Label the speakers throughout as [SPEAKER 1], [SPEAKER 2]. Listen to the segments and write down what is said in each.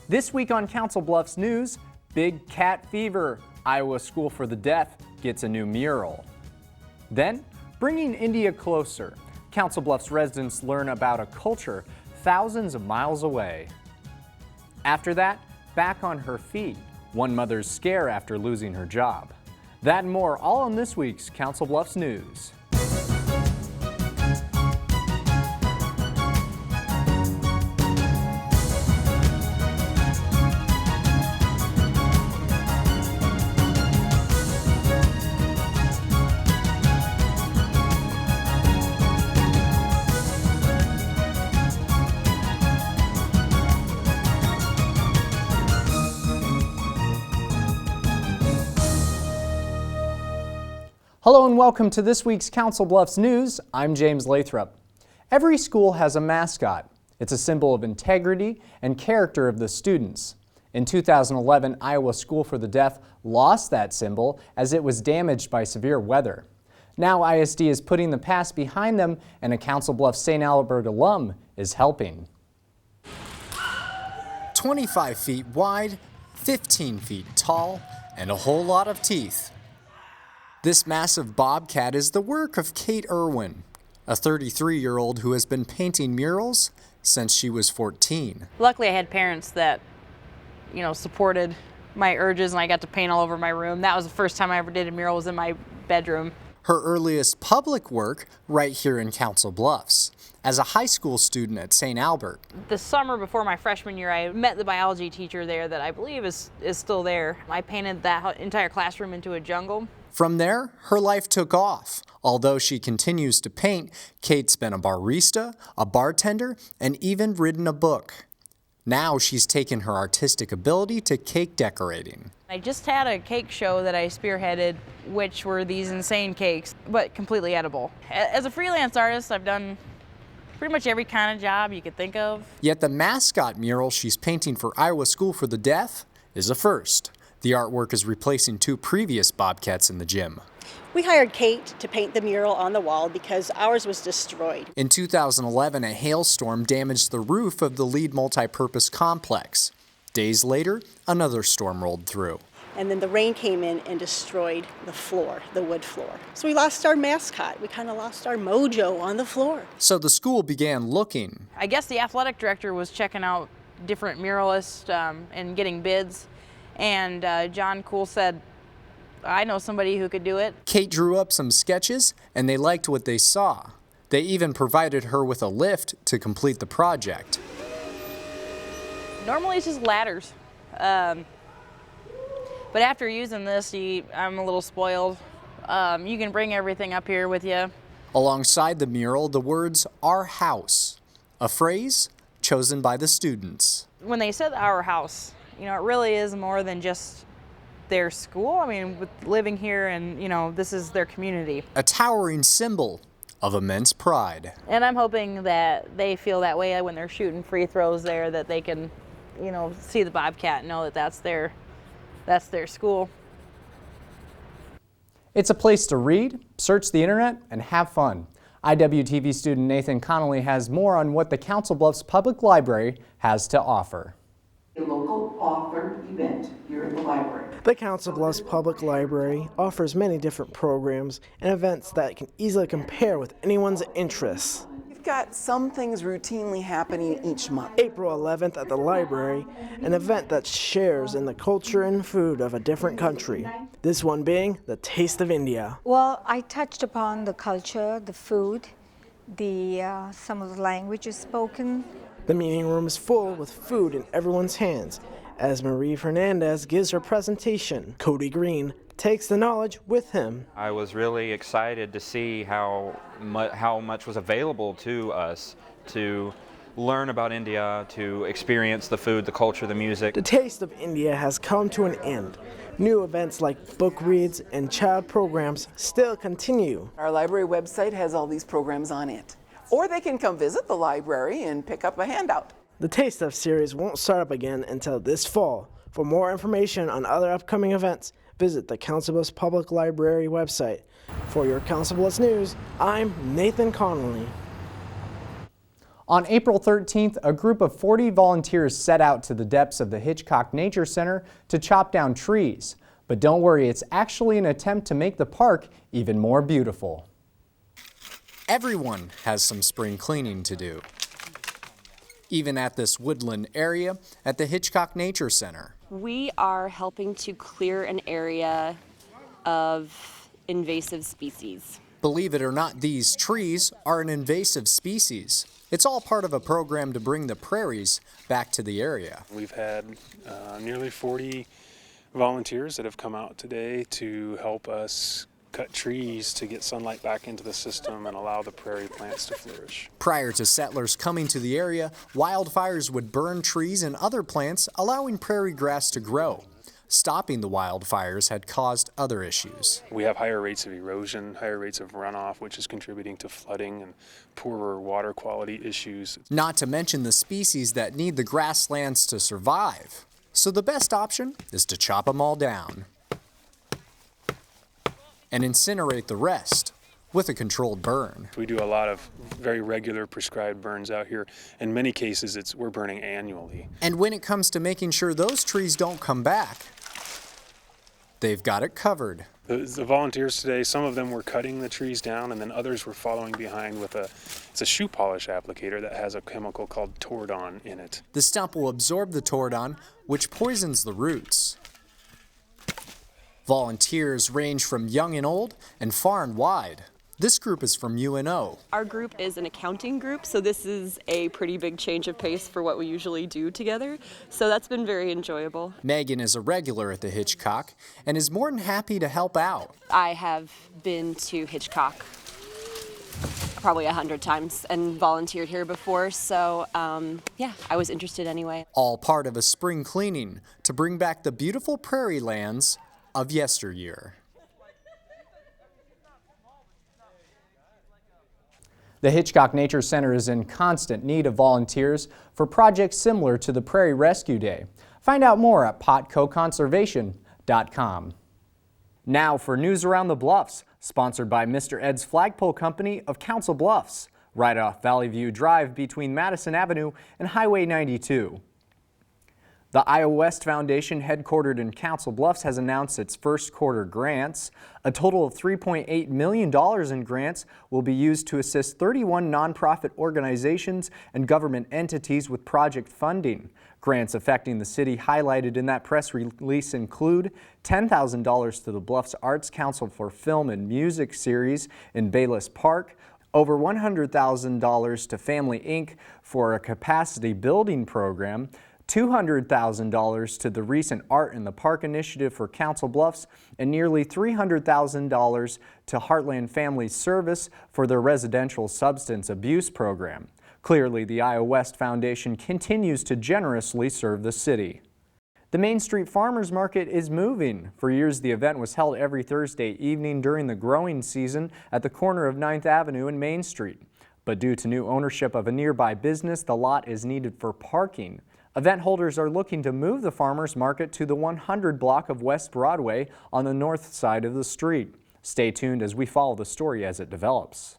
[SPEAKER 1] This week on Council Bluffs News, big cat fever. Iowa School for the Deaf gets a new mural. Then, bringing India closer. Council Bluffs residents learn about a culture thousands of miles away. After that, back on her feet. One mother's scare after losing her job. That and more all on this week's Council Bluffs News. Hello and welcome to this week's Council Bluffs News. I'm James Lathrop. Every school has a mascot. It's a symbol of integrity and character of the students. In 2011, Iowa School for the Deaf lost that symbol as it was damaged by severe weather. Now ISD is putting the past behind them, and a Council Bluffs St. Albert alum is helping. 25 feet wide, 15 feet tall, and a whole lot of teeth. This massive bobcat is the work of Kate Irwin, a 33-year-old who has been painting murals since she was 14.
[SPEAKER 2] Luckily, I had parents that, supported my urges, and I got to paint all over my room. That was the first time I ever did a mural, was in my bedroom.
[SPEAKER 1] Her earliest public work right here in Council Bluffs, as a high school student at St. Albert.
[SPEAKER 2] The summer before my freshman year, I met the biology teacher there that I believe is still there. I painted that entire classroom into a jungle.
[SPEAKER 1] From there, her life took off. Although she continues to paint, Kate's been a barista, a bartender, and even written a book. Now she's taken her artistic ability to cake decorating.
[SPEAKER 2] I just had a cake show that I spearheaded, which were these insane cakes, but completely edible. As a freelance artist, I've done pretty much every kind of job you could think of.
[SPEAKER 1] Yet the mascot mural she's painting for Iowa School for the Deaf is a first. The artwork is replacing two previous bobcats in the gym.
[SPEAKER 3] We hired Kate to paint the mural on the wall because ours was destroyed.
[SPEAKER 1] In 2011, a hailstorm damaged the roof of the Lead multipurpose complex. Days later, another storm rolled through.
[SPEAKER 3] And then the rain came in and destroyed the floor, the wood floor. So we lost our mascot. We kind of lost our mojo on the floor.
[SPEAKER 1] So the school began looking.
[SPEAKER 2] I guess the athletic director was checking out different muralists and getting bids. And John Cool said, I know somebody who could do it.
[SPEAKER 1] Kate drew up some sketches, and they liked what they saw. They even provided her with a lift to complete the project.
[SPEAKER 2] Normally it's just ladders. But after using this, I'm a little spoiled. You can bring everything up here with you.
[SPEAKER 1] Alongside the mural, the words, "Our House," a phrase chosen by the students.
[SPEAKER 2] When they said our house, it really is more than just their school. I mean, with living here and, this is their community. A
[SPEAKER 1] towering symbol of immense pride.
[SPEAKER 2] And I'm hoping that they feel that way when they're shooting free throws there, that they can, see the bobcat and know that that's their school. It's a place to read, search the internet, and have fun. IWTV student Nathan Connolly has more on what the Council Bluffs Public Library has to offer.
[SPEAKER 4] A local author event here at the library.
[SPEAKER 5] The Council Bluffs Public Library offers many different programs and events that can easily compare with anyone's interests.
[SPEAKER 4] We've got some things routinely happening each month.
[SPEAKER 5] April 11th at the library, an event that shares in the culture and food of a different country. This one being the Taste of India.
[SPEAKER 6] Well, I touched upon the culture, the food, some of the languages spoken.
[SPEAKER 5] The meeting room is full with food in everyone's hands. As Marie Fernandez gives her presentation, Cody Green takes the knowledge with him.
[SPEAKER 7] I was really excited to see how much was available to us to learn about India, to experience the food, the culture, the music.
[SPEAKER 5] The Taste of India has come to an end. New events like book reads and child programs still continue.
[SPEAKER 4] Our library website has all these programs on it. Or they can come visit the library and pick up a handout.
[SPEAKER 5] The Taste of series won't start up again until this fall. For more information on other upcoming events, visit the Council Bluffs Public Library website. For your Council Bluffs News, I'm Nathan Connolly.
[SPEAKER 1] On April 13th, a group of 40 volunteers set out to the depths of the Hitchcock Nature Center to chop down trees. But don't worry, it's actually an attempt to make the park even more beautiful. Everyone has some spring cleaning to do, even at this woodland area at the Hitchcock Nature Center.
[SPEAKER 8] We are helping to clear an area of invasive species.
[SPEAKER 1] Believe it or not, these trees are an invasive species. It's all part of a program to bring the prairies back to the area.
[SPEAKER 9] We've had nearly 40 volunteers that have come out today to help us cut trees to get sunlight back into the system and allow the prairie plants to flourish.
[SPEAKER 1] Prior to settlers coming to the area, wildfires would burn trees and other plants, allowing prairie grass to grow. Stopping the wildfires had caused other issues.
[SPEAKER 9] We have higher rates of erosion, higher rates of runoff, which is contributing to flooding and poorer water quality issues.
[SPEAKER 1] Not to mention the species that need the grasslands to survive. So the best option is to chop them all down and incinerate the rest with a controlled burn.
[SPEAKER 9] We do a lot of very regular prescribed burns out here. In many cases, we're burning annually.
[SPEAKER 1] And when it comes to making sure those trees don't come back, they've got it covered.
[SPEAKER 9] The volunteers today, some of them were cutting the trees down, and then others were following behind with it's a shoe polish applicator that has a chemical called Tordon in it.
[SPEAKER 1] The stump will absorb the Tordon, which poisons the roots. Volunteers range from young and old and far and wide. This group is from UNO.
[SPEAKER 8] Our group is an accounting group, so this is a pretty big change of pace for what we usually do together. So that's been very enjoyable.
[SPEAKER 1] Megan is a regular at the Hitchcock and is more than happy to help out.
[SPEAKER 8] I have been to Hitchcock probably 100 times and volunteered here before, so yeah, I was interested anyway.
[SPEAKER 1] All part of a spring cleaning to bring back the beautiful prairie lands of yesteryear. The Hitchcock Nature Center is in constant need of volunteers for projects similar to the Prairie Rescue Day. Find out more at potcoconservation.com. Now for news around the Bluffs, sponsored by Mr. Ed's Flagpole Company of Council Bluffs, right off Valley View Drive between Madison Avenue and Highway 92. The Iowa West Foundation, headquartered in Council Bluffs, has announced its first quarter grants. A total of $3.8 million in grants will be used to assist 31 nonprofit organizations and government entities with project funding. Grants affecting the city highlighted in that press release include $10,000 to the Bluffs Arts Council for Film and Music Series in Bayless Park, over $100,000 to Family Inc. for a capacity building program, $200,000 to the recent Art in the Park initiative for Council Bluffs, and nearly $300,000 to Heartland Family Service for their residential substance abuse program. Clearly, the Iowa West Foundation continues to generously serve the city. The Main Street Farmers Market is moving. For years, the event was held every Thursday evening during the growing season at the corner of 9th Avenue and Main Street. But due to new ownership of a nearby business, the lot is needed for parking. Event holders are looking to move the farmers market to the 100 block of West Broadway on the north side of the street. Stay tuned as we follow the story as it develops.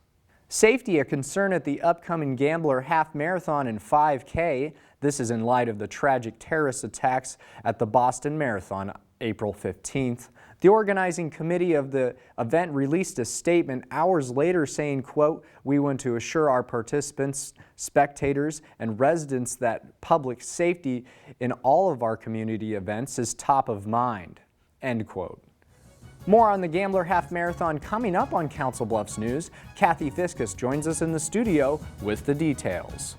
[SPEAKER 1] Safety a concern at the upcoming Gambler Half Marathon and 5K. This is in light of the tragic terrorist attacks at the Boston Marathon April 15th. The organizing committee of the event released a statement hours later saying, quote, "We want to assure our participants, spectators, and residents that public safety in all of our community events is top of mind," end quote. More on the Gambler Half Marathon coming up on Council Bluffs News. Kathy Fiskus joins us in the studio with the details.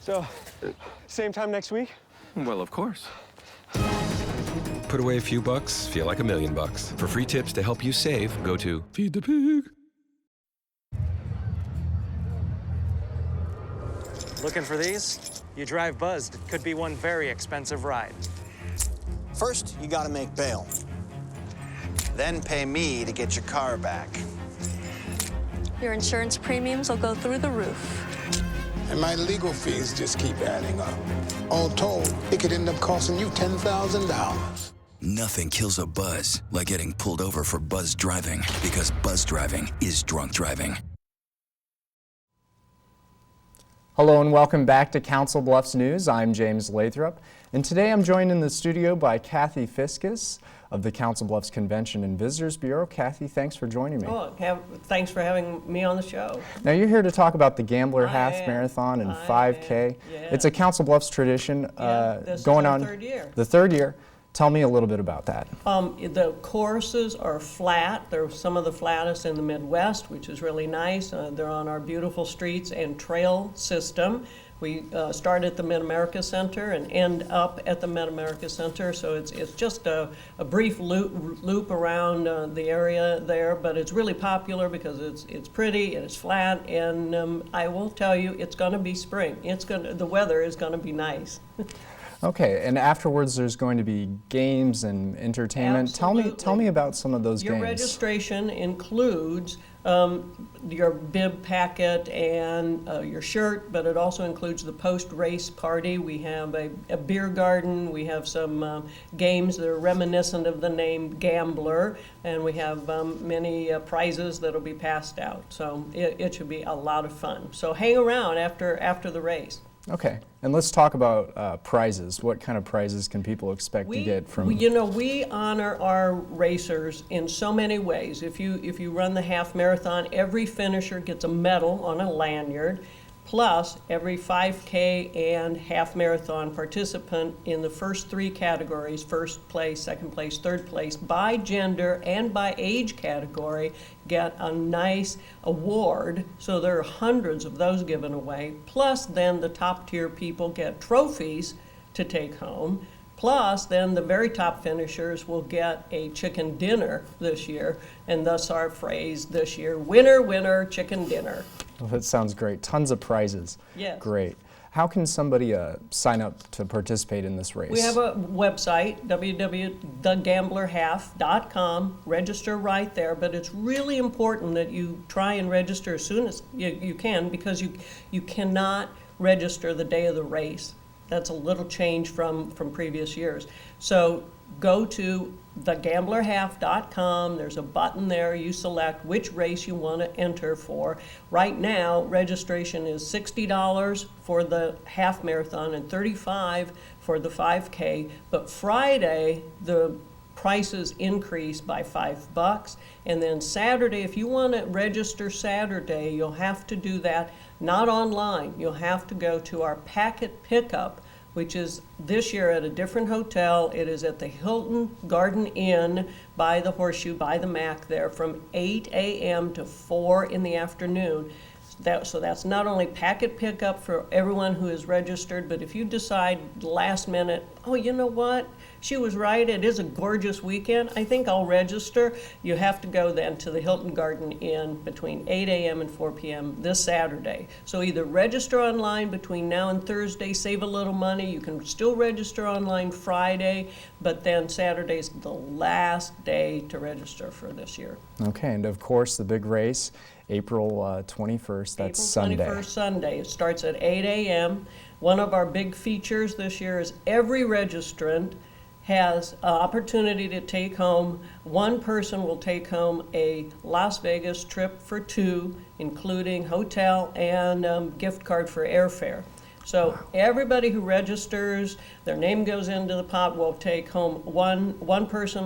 [SPEAKER 10] So, same time next week?
[SPEAKER 11] Well, of course. Put away a few bucks, feel like $1 million. For free tips to help you save, go to Feed the Pig.
[SPEAKER 10] Looking for these? You drive buzzed. It could be one very expensive ride.
[SPEAKER 12] First, you gotta make bail. then pay me to get your car back.
[SPEAKER 13] Your insurance premiums will go through the roof.
[SPEAKER 14] And my legal fees just keep adding up. All told, it could end up costing you $10,000.
[SPEAKER 15] Nothing kills a buzz like getting pulled over for buzz driving, because buzz driving is drunk driving.
[SPEAKER 1] Hello and welcome back to Council Bluffs News. I'm James Lathrop, and today I'm joined in the studio by Kathy Fiskus of the Council Bluffs Convention and Visitors Bureau. Kathy, thanks for joining me.
[SPEAKER 16] Oh, thanks for having me on the show.
[SPEAKER 1] Now you're here to talk about the Gambler Half Marathon and 5K.
[SPEAKER 16] Yes.
[SPEAKER 1] It's a Council Bluffs tradition
[SPEAKER 16] This
[SPEAKER 1] going
[SPEAKER 16] is our
[SPEAKER 1] on
[SPEAKER 16] third year.
[SPEAKER 1] the third year. Tell me a little bit about that.
[SPEAKER 16] The courses are flat. They're some of the flattest in the Midwest, which is really nice. They're on our beautiful streets and trail system. We start at the Mid-America Center and end up at the Mid-America Center, so it's just a brief loop around the area there, but it's really popular because it's pretty and it's flat, and I will tell you, it's going to be spring. The weather is going to be nice.
[SPEAKER 1] Okay, and afterwards there's going to be games and entertainment.
[SPEAKER 16] Absolutely.
[SPEAKER 1] Tell me about some of those
[SPEAKER 16] Your
[SPEAKER 1] games.
[SPEAKER 16] registration includes your bib packet and your shirt, but it also includes the post-race party. We have a beer garden. We have some games that are reminiscent of the name Gambler, and we have many prizes that will be passed out. So it should be a lot of fun. So hang around after the race.
[SPEAKER 1] Okay, and let's talk about prizes. What kind of prizes can people expect to get from?
[SPEAKER 16] We honor our racers in so many ways. If you run the half marathon, every finisher gets a medal on a lanyard. Plus, every 5K and half marathon participant in the first three categories, first place, second place, third place, by gender and by age category, get a nice award. So there are hundreds of those given away. Plus, then the top tier people get trophies to take home. Plus, then the very top finishers will get a chicken dinner this year, and thus our phrase this year, winner, winner, chicken dinner.
[SPEAKER 1] Well, that sounds great. Tons of prizes.
[SPEAKER 16] Yes.
[SPEAKER 1] Great. How can somebody sign up to participate in this race?
[SPEAKER 16] We have a website, www.thegamblerhalf.com. Register right there, but it's really important that you try and register as soon as you can, because you cannot register the day of the race. That's a little change from previous years. So go to thegamblerhalf.com. There's a button there. You select which race you want to enter for. Right now, registration is $60 for the half marathon and $35 for the 5K. But Friday, the prices increase by $5. And then Saturday, if you want to register Saturday, you'll have to do that not online. You'll have to go to our packet pickup, which is this year at a different hotel. It is at the Hilton Garden Inn by the Horseshoe, by the Mac there, from 8 a.m. to 4 in the afternoon. So that's not only packet pickup for everyone who is registered, but if you decide last minute, oh, you know what? She was right, it is a gorgeous weekend, I think I'll register. You have to go then to the Hilton Garden Inn between 8 a.m. and 4 p.m. this Saturday. So either register online between now and Thursday, save a little money. You can still register online Friday, but then Saturday's the last day to register for this year.
[SPEAKER 1] Okay, and of course the big race, April 21st, that's Sunday.
[SPEAKER 16] April 21st, Sunday. It starts at 8 a.m. One of our big features this year is every registrant has an opportunity to take home, one person will take home a Las Vegas trip for two, including hotel and gift card for airfare. So everybody who registers, their name goes into the pot, will take home one person,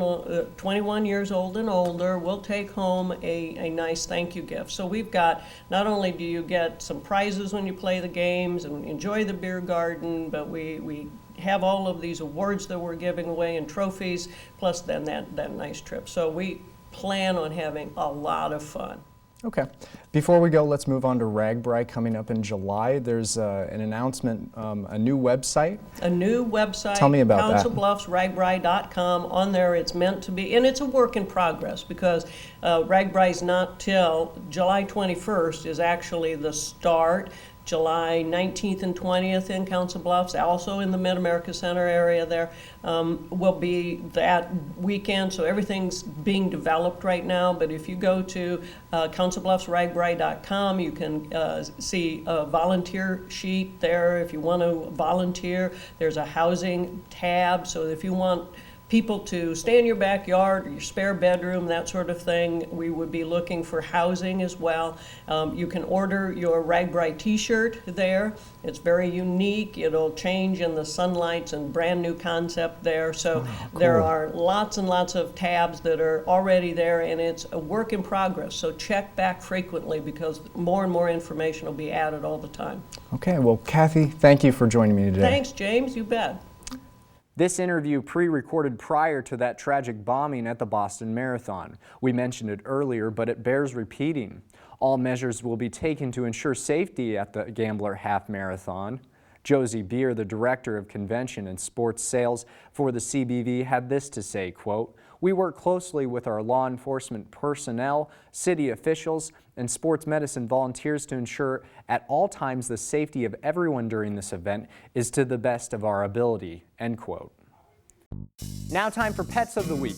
[SPEAKER 16] 21 years old and older, will take home a nice thank you gift. So we've got, not only do you get some prizes when you play the games and enjoy the beer garden, but we have all of these awards that we're giving away and trophies, plus then that nice trip. So we plan on having a lot of fun.
[SPEAKER 1] Okay. Before we go, let's move on to RAGBRAI coming up in July. There's an announcement, a new website.
[SPEAKER 16] A new website.
[SPEAKER 1] Tell me about
[SPEAKER 16] Council
[SPEAKER 1] that.
[SPEAKER 16] Bluffs, RAGBRAI.com. On there, it's meant to be, and it's a work in progress because RAGBRAI's not till July 21st is actually the start. July 19th and 20th in Council Bluffs, also in the Mid-America Center area there, will be that weekend. So everything's being developed right now, but if you go to councilbluffsragbri.com, you can see a volunteer sheet there. If you want to volunteer, there's a housing tab, so if you want people to stay in your backyard or your spare bedroom, that sort of thing, we would be looking for housing as well. You can order your RAGBRAI t-shirt there. It's very unique. It'll change in the sunlights and brand new concept there. So there are lots and lots of tabs that are already there, and it's a work in progress. So check back frequently because more and more information will be added all the time.
[SPEAKER 1] Okay, well, Kathy, thank you for joining me today.
[SPEAKER 16] Thanks, James. You bet.
[SPEAKER 1] This interview pre-recorded prior to that tragic bombing at the Boston Marathon. We mentioned it earlier, but it bears repeating. All measures will be taken to ensure safety at the Gambler Half Marathon. Josie Beer, the Director of Convention and Sports Sales for the CBV, had this to say, quote, "We work closely with our law enforcement personnel, city officials, and sports medicine volunteers to ensure at all times the safety of everyone during this event is to the best of our ability," end quote. Now time for Pets of the Week.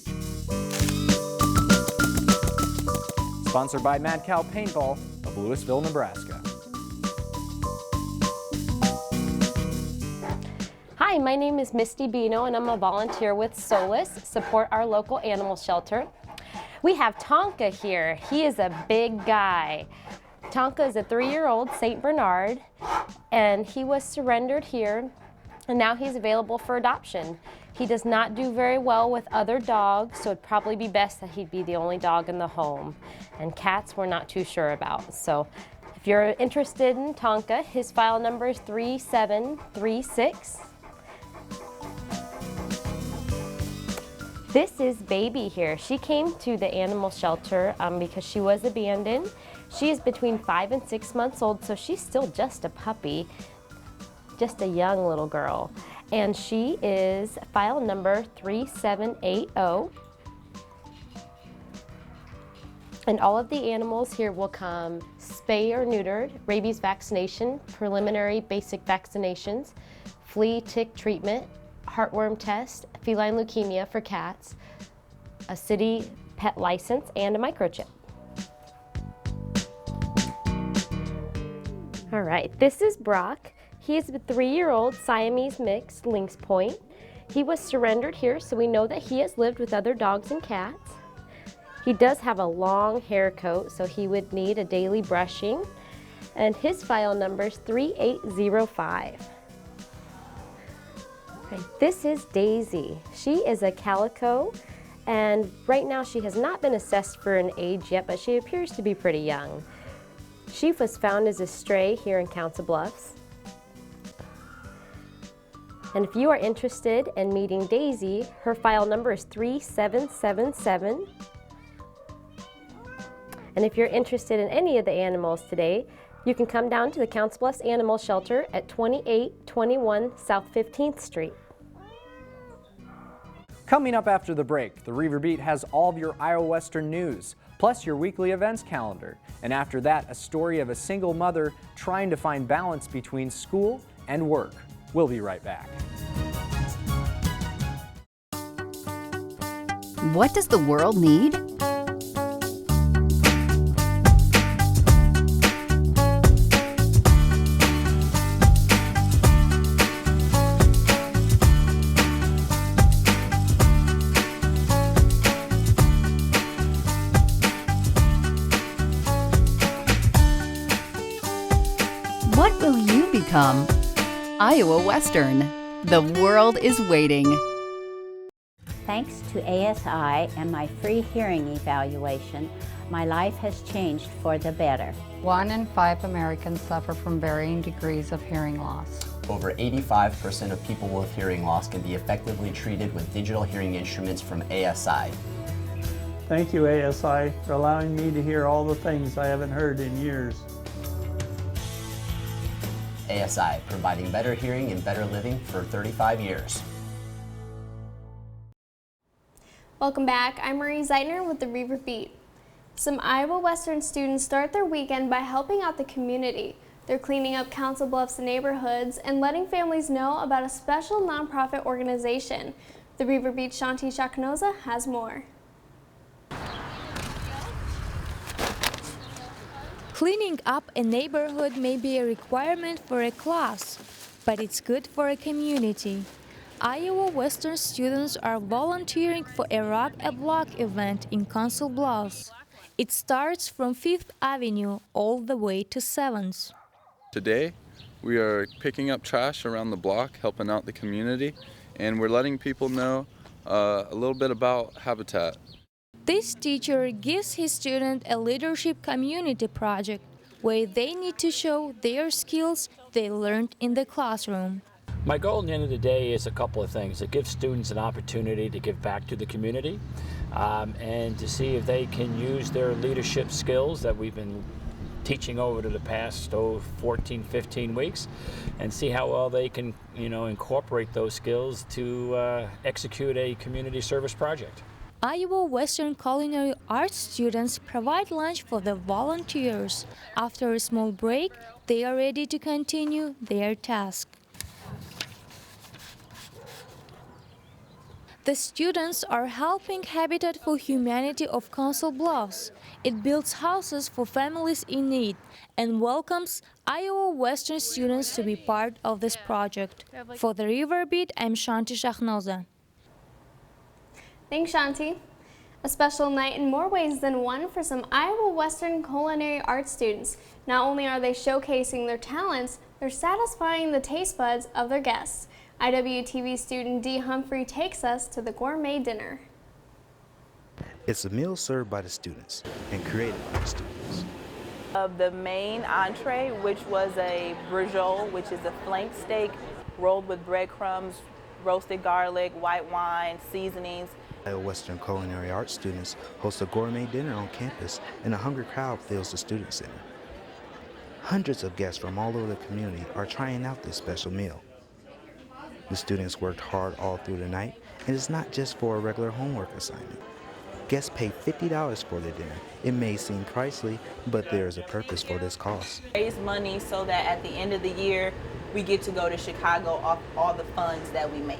[SPEAKER 1] Sponsored by Mad Cow Paintball of Louisville, Nebraska.
[SPEAKER 17] Hi, my name is Misty Bino and I'm a volunteer with Solace, support our local animal shelter. We have Tonka here. He is a big guy. Tonka is a 3-year-old St. Bernard, and he was surrendered here, and now he's available for adoption. He does not do very well with other dogs, so it'd probably be best that he'd be the only dog in the home. And cats we're not too sure about. So if you're interested in Tonka, his file number is 3736. This is Baby here. She came to the animal shelter because she was abandoned. She is between 5 and 6 months old, so she's still just a puppy, just a young little girl. And she is file number 3780. And all of the animals here will come spay or neutered, rabies vaccination, preliminary basic vaccinations, flea tick treatment, heartworm test, feline leukemia for cats, a city pet license, and a microchip. All right, this is Brock. He is a 3-year-old Siamese mixed lynx point. He was surrendered here, so we know that he has lived with other dogs and cats. He does have a long hair coat, so he would need a daily brushing. And his file number is 3805. Okay, this is Daisy. She is a calico, and right now she has not been assessed for an age yet, but she appears to be pretty young. She was found as a stray here in Council Bluffs. And if you are interested in meeting Daisy, her file number is 3777. And if you're interested in any of the animals today, you can come down to the Council Bluffs Animal Shelter at 2821 South 15th Street.
[SPEAKER 1] Coming up after the break, the Reaver Beat has all of your Iowa Western news, plus your weekly events calendar. And after that, a story of a single mother trying to find balance between school and work. We'll be right back.
[SPEAKER 18] What does the world need? What will you become? Iowa Western. The world is waiting.
[SPEAKER 19] Thanks to ASI and my free hearing evaluation, my life has changed for the better.
[SPEAKER 20] 1 in 5 Americans suffer from varying degrees of hearing loss.
[SPEAKER 21] Over 85% of people with hearing loss can be effectively treated with digital hearing instruments from ASI.
[SPEAKER 22] Thank you, ASI, for allowing me to hear all the things I haven't heard in years.
[SPEAKER 21] ASI, providing better hearing and better living for 35 years.
[SPEAKER 23] Welcome back. I'm Marie Zeitner with the Reaver Beat. Some Iowa Western students start their weekend by helping out the community. They're cleaning up Council Bluffs neighborhoods and letting families know about a special nonprofit organization. The River Beach Shanti Shaknoza has more.
[SPEAKER 2] Cleaning up a neighborhood may be a requirement for a class, but it's good for a community. Iowa Western students are volunteering for a Rock a Block event in Council Bluffs. It starts from 5th Avenue all the way to 7th.
[SPEAKER 3] Today, we are picking up trash around the block, helping out the community, and we're letting people know a little bit about Habitat.
[SPEAKER 2] This teacher gives his students a leadership community project where they need to show their skills they learned in the classroom.
[SPEAKER 6] My goal at the end of the day is a couple of things. It gives students an opportunity to give back to the community and to see if they can use their leadership skills that we've been teaching over to the past 14, 15 weeks and see how well they can incorporate those skills to execute a community service project.
[SPEAKER 2] Iowa Western Culinary Arts students provide lunch for the volunteers. After a small break, they are ready to continue their task. The students are helping Habitat for Humanity of Council Bluffs. It builds houses for families in need and welcomes Iowa Western students to be part of this project. For the River Beat, I'm Shanti Shaknoza.
[SPEAKER 23] Thanks, Shanti. A special night in more ways than one for some Iowa Western Culinary Arts students. Not only are they showcasing their talents, they're satisfying the taste buds of their guests. IWTV student Dee Humphrey takes us to the gourmet dinner.
[SPEAKER 24] It's a meal served by the students and created by the students.
[SPEAKER 25] Of the main entree, which was a brujol, which is a flank steak rolled with breadcrumbs, roasted garlic, white wine, seasonings.
[SPEAKER 24] Iowa Western Culinary Arts students host a gourmet dinner on campus, and a hungry crowd fills the student center. Hundreds of guests from all over the community are trying out this special meal. The students worked hard all through the night, and it's not just for a regular homework assignment. Guests pay $50 for the dinner. It may seem pricey, but there is a purpose for this cost.
[SPEAKER 25] Raise money so that at the end of the year, we get to go to Chicago off all the funds that we make.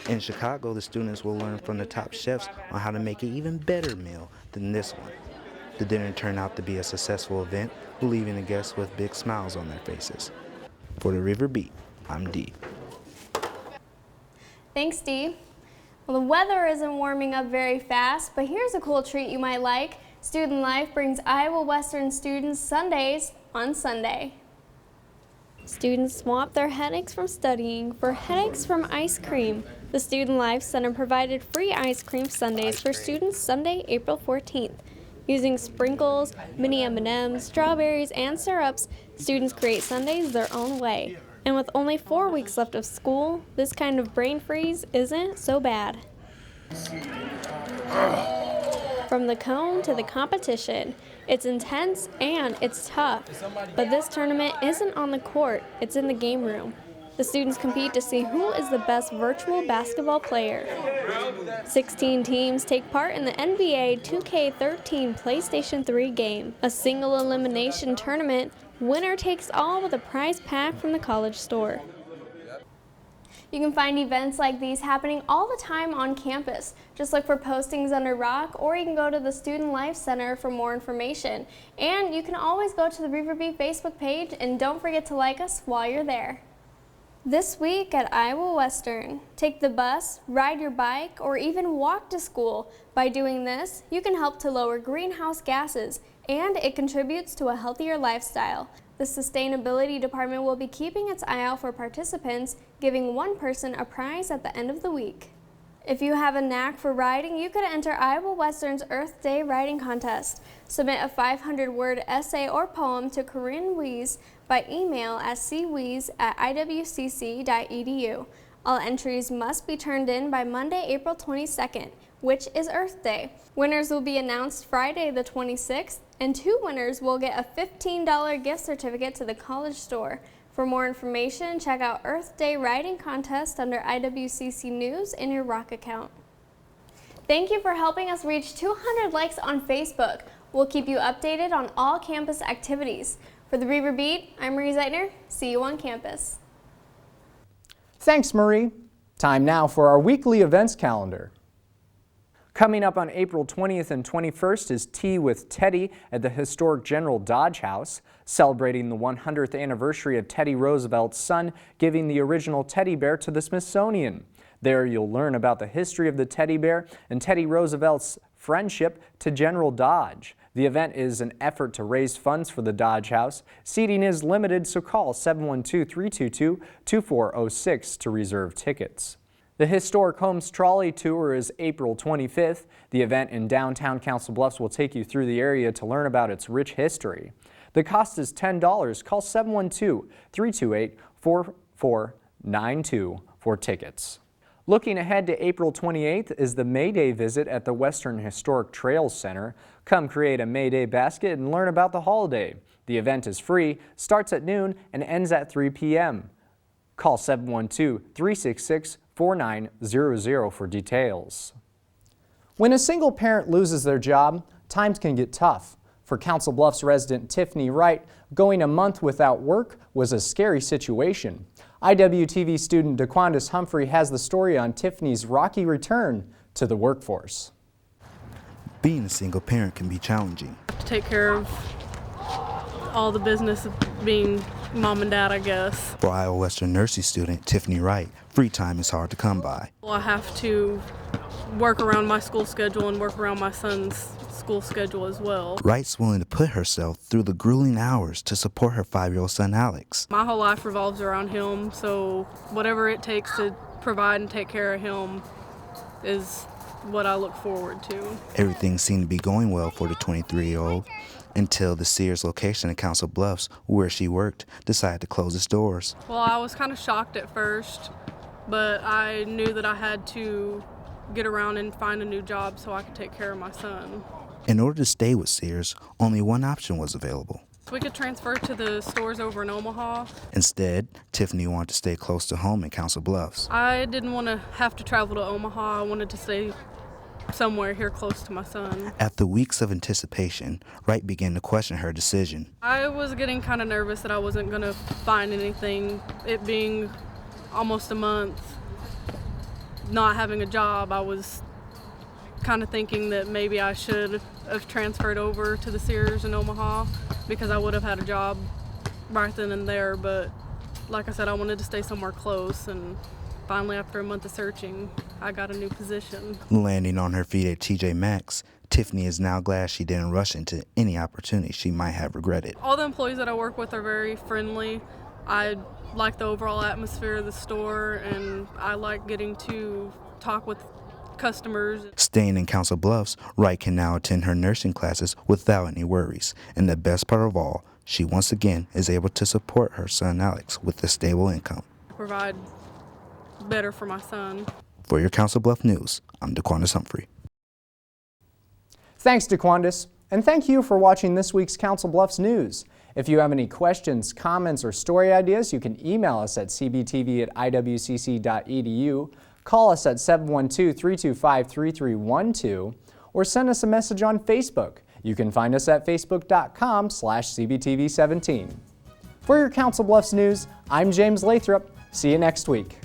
[SPEAKER 24] In Chicago, the students will learn from the top chefs on how to make an even better meal than this one. The dinner turned out to be a successful event, leaving the guests with big smiles on their faces. For the River Beat, I'm Dee.
[SPEAKER 23] Thanks, Dee. Well, the weather isn't warming up very fast, but here's a cool treat you might like. Student Life brings Iowa Western students Sundays on Sunday. Students swap their headaches from studying for headaches from ice cream. The Student Life Center provided free ice cream sundaes for students Sunday, April 14th. Using sprinkles, mini M&Ms, strawberries, and syrups, students create sundaes their own way. And with only 4 weeks left of school, this kind of brain freeze isn't so bad. From the cone to the competition, it's intense and it's tough. But this tournament isn't on the court, it's in the game room. The students compete to see who is the best virtual basketball player. 16 teams take part in the NBA 2K13 PlayStation 3 game, a single elimination tournament. Winner takes all with a prize pack from the college store. You can find events like these happening all the time on campus. Just look for postings under Rock, or you can go to the Student Life Center for more information. And you can always go to the River Beat Facebook page, and don't forget to like us while you're there. This week at Iowa Western, take the bus, ride your bike, or even walk to school. By doing this, you can help to lower greenhouse gases, and it contributes to a healthier lifestyle. The Sustainability Department will be keeping its eye out for participants, giving one person a prize at the end of the week. If you have a knack for riding, you could enter Iowa Western's Earth Day Writing Contest. Submit a 500-word essay or poem to Corinne Weiss by email at cweiss@iwcc.edu. All entries must be turned in by Monday, April 22nd, which is Earth Day. Winners will be announced Friday the 26th, and 2 winners will get a $15 gift certificate to the college store. For more information, check out Earth Day Writing Contest under IWCC News in your Rock account. Thank you for helping us reach 200 likes on Facebook. We'll keep you updated on all campus activities. For the Beaver Beat, I'm Marie Zeitner. See you on campus.
[SPEAKER 1] Thanks, Marie. Time now for our weekly events calendar. Coming up on April 20th and 21st is Tea with Teddy at the historic General Dodge House, celebrating the 100th anniversary of Teddy Roosevelt's son giving the original teddy bear to the Smithsonian. There you'll learn about the history of the teddy bear and Teddy Roosevelt's friendship to General Dodge. The event is an effort to raise funds for the Dodge House. Seating is limited, so call 712-322-2406 to reserve tickets. The Historic Homes Trolley Tour is April 25th. The event in downtown Council Bluffs will take you through the area to learn about its rich history. The cost is $10. Call 712-328-4492 for tickets. Looking ahead to April 28th is the May Day visit at the Western Historic Trails Center. Come create a May Day basket and learn about the holiday. The event is free, starts at noon, and ends at 3 p.m. Call 712-366-4900 for details. When a single parent loses their job, times can get tough. For Council Bluffs resident Tiffany Wright, going a month without work was a scary situation. IWTV student DeQuandis Humphrey has the story on Tiffany's rocky return to the workforce.
[SPEAKER 24] Being a single parent can be challenging.
[SPEAKER 4] To take care of all the business of being mom and dad, I guess.
[SPEAKER 24] For Iowa Western nursing student Tiffany Wright, free time is hard to come by.
[SPEAKER 4] Well, I have to work around my school schedule and work around my son's school schedule as well.
[SPEAKER 24] Wright's willing to put herself through the grueling hours to support her 5-year-old son Alex.
[SPEAKER 4] My whole life revolves around him, so whatever it takes to provide and take care of him is what I look forward to.
[SPEAKER 24] Everything seemed to be going well for the 23-year-old until the Sears location in Council Bluffs, where she worked, decided to close its doors.
[SPEAKER 4] Well, I was kind of shocked at first, but I knew that I had to get around and find a new job so I could take care of my son.
[SPEAKER 24] In order to stay with Sears, only one option was available.
[SPEAKER 4] We could transfer to the stores over in Omaha.
[SPEAKER 24] Instead, Tiffany wanted to stay close to home in Council Bluffs.
[SPEAKER 4] I didn't want to have to travel to Omaha. I wanted to stay somewhere here close to my son.
[SPEAKER 24] After weeks of anticipation, Wright began to question her decision.
[SPEAKER 4] I was getting kind of nervous that I wasn't going to find anything. It being almost a month not having a job, I was kind of thinking that maybe I should have transferred over to the Sears in Omaha because I would have had a job right then and there, but like I said, I wanted to stay somewhere close, and finally after a month of searching, I got a new position.
[SPEAKER 24] Landing on her feet at TJ Maxx, Tiffany is now glad she didn't rush into any opportunity she might have regretted.
[SPEAKER 4] All the employees that I work with are very friendly. I like the overall atmosphere of the store, and I like getting to talk with customers.
[SPEAKER 24] Staying in Council Bluffs, Wright can now attend her nursing classes without any worries. And the best part of all, she once again is able to support her son Alex with a stable income.
[SPEAKER 4] Provide better for my son.
[SPEAKER 24] For your Council Bluff News, I'm DeQuandis Humphrey.
[SPEAKER 1] Thanks, DeQuandis, and thank you for watching this week's Council Bluffs News. If you have any questions, comments, or story ideas, you can email us at cbtv@iwcc.edu, call us at 712-325-3312, or send us a message on Facebook. You can find us at facebook.com/cbtv17. For your Council Bluffs News, I'm James Lathrop. See you next week.